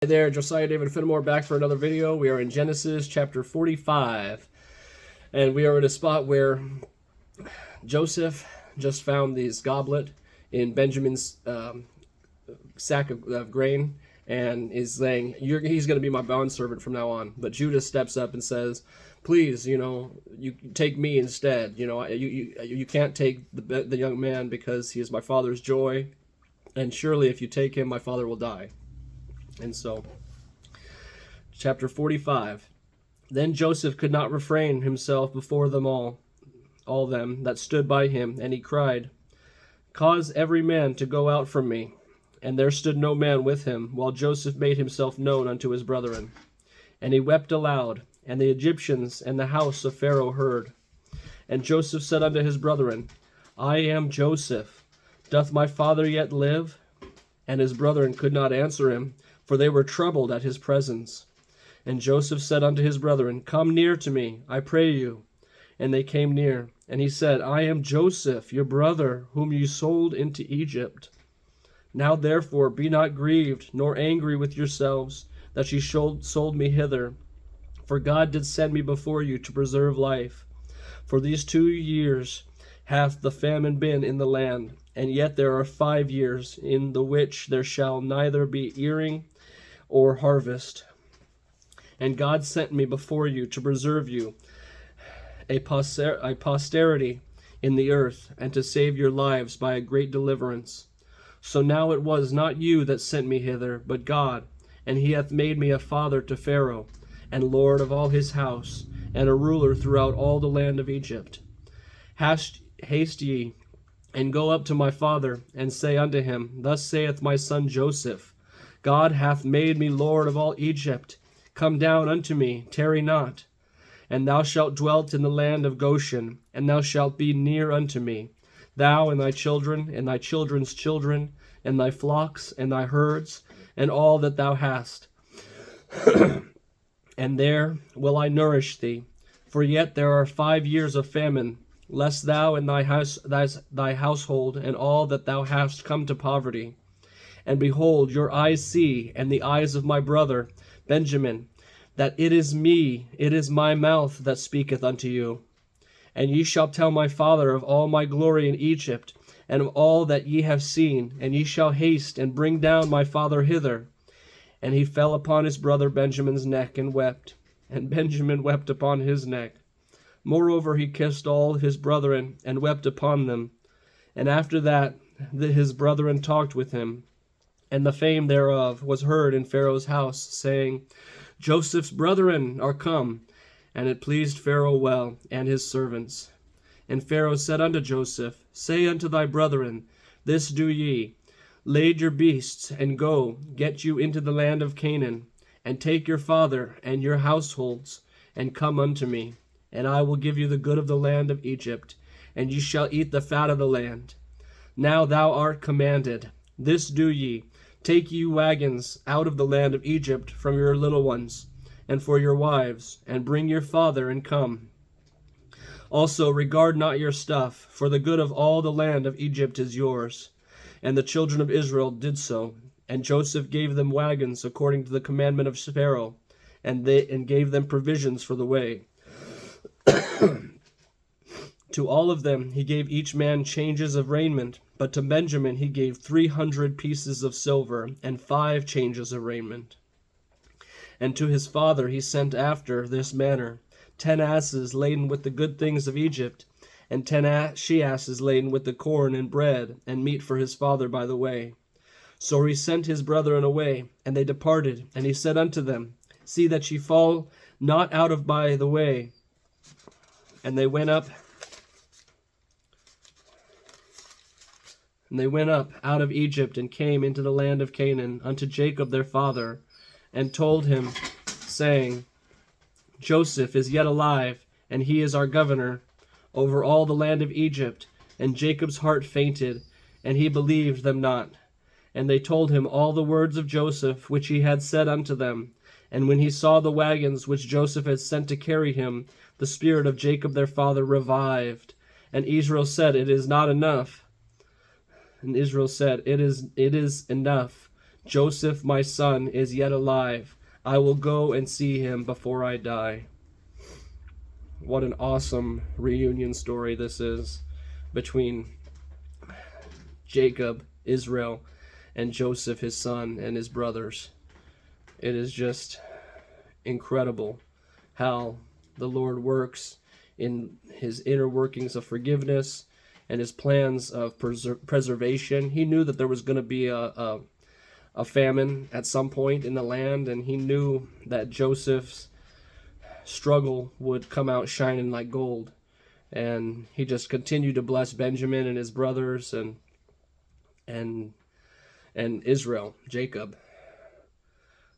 Hey there, Josiah David Fenimore back for another video. We are in Genesis chapter 45, and we are in a spot where Joseph just found this goblet in Benjamin's sack of grain, and is saying, he's going to be my bondservant from now on. But Judah steps up and says, please, you take me instead. You can't take the young man because he is my father's joy, and surely if you take him, my father will die. And so, chapter 45. Then Joseph could not refrain himself before them all them that stood by him, and he cried, cause every man to go out from me. And there stood no man with him, while Joseph made himself known unto his brethren. And he wept aloud, and the Egyptians and the house of Pharaoh heard. And Joseph said unto his brethren, I am Joseph. Doth my father yet live? And his brethren could not answer him, for they were troubled at his presence. And Joseph said unto his brethren, come near to me, I pray you. And they came near. And he said, I am Joseph, your brother, whom you sold into Egypt. Now therefore be not grieved, nor angry with yourselves, that ye sold me hither. For God did send me before you to preserve life. For these 2 years hath the famine been in the land, and yet there are 5 years, in the which there shall neither be earing or harvest. And God sent me before you to preserve you a posterity in the earth, and to save your lives by a great deliverance. So now it was not you that sent me hither, but God, and he hath made me a father to Pharaoh, and lord of all his house, and a ruler throughout all the land of Egypt. Haste ye, and go up to my father, and say unto him, thus saith my son Joseph, God hath made me lord of all Egypt. Come down unto me, tarry not. And thou shalt dwell in the land of Goshen, and thou shalt be near unto me, thou and thy children, and thy children's children, and thy flocks, and thy herds, and all that thou hast. And there will I nourish thee, for yet there are 5 years of famine, lest thou and thy household, and all that thou hast come to poverty. And behold, your eyes see, and the eyes of my brother Benjamin, that it is my mouth that speaketh unto you. And ye shall tell my father of all my glory in Egypt, and of all that ye have seen, and ye shall haste and bring down my father hither. And he fell upon his brother Benjamin's neck and wept, and Benjamin wept upon his neck. Moreover he kissed all his brethren, and wept upon them. And after that his brethren talked with him. And the fame thereof was heard in Pharaoh's house, saying, Joseph's brethren are come. And it pleased Pharaoh well, and his servants. And Pharaoh said unto Joseph, say unto thy brethren, this do ye, lade your beasts, and go, get you into the land of Canaan, and take your father and your households, and come unto me. And I will give you the good of the land of Egypt, and ye shall eat the fat of the land. Now thou art commanded, this do ye, take ye wagons out of the land of Egypt from your little ones, and for your wives, and bring your father, and come. Also regard not your stuff, for the good of all the land of Egypt is yours. And the children of Israel did so, and Joseph gave them wagons according to the commandment of Pharaoh, and gave them provisions for the way. To all of them he gave each man changes of raiment, but to Benjamin he gave 300 pieces of silver, and 5 changes of raiment. And to his father he sent after this manner 10 asses laden with the good things of Egypt, and 10 she-asses laden with the corn and bread and meat for his father by the way. So he sent his brethren away, and they departed. And he said unto them, see that ye fall not out of by the way. And they went up out of Egypt, and came into the land of Canaan unto Jacob their father, and told him, saying, Joseph is yet alive, and he is our governor over all the land of Egypt. And Jacob's heart fainted, and he believed them not. And they told him all the words of Joseph, which he had said unto them. And when he saw the wagons which Joseph had sent to carry him, the spirit of Jacob their father revived. And Israel said, it is not enough. And Israel said, it is enough. Joseph, my son, is yet alive. I will go and see him before I die. What an awesome reunion story this is between Jacob, Israel, and Joseph, his son, and his brothers. It is just incredible how the Lord works in his inner workings of forgiveness and his plans of preservation. He knew that there was going to be a famine at some point in the land, and he knew that Joseph's struggle would come out shining like gold. And he just continued to bless Benjamin and his brothers and Israel, Jacob.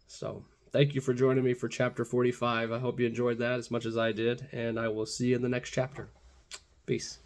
So thank you for joining me for chapter 45. I hope you enjoyed that as much as I did, and I will see you in the next chapter. Peace.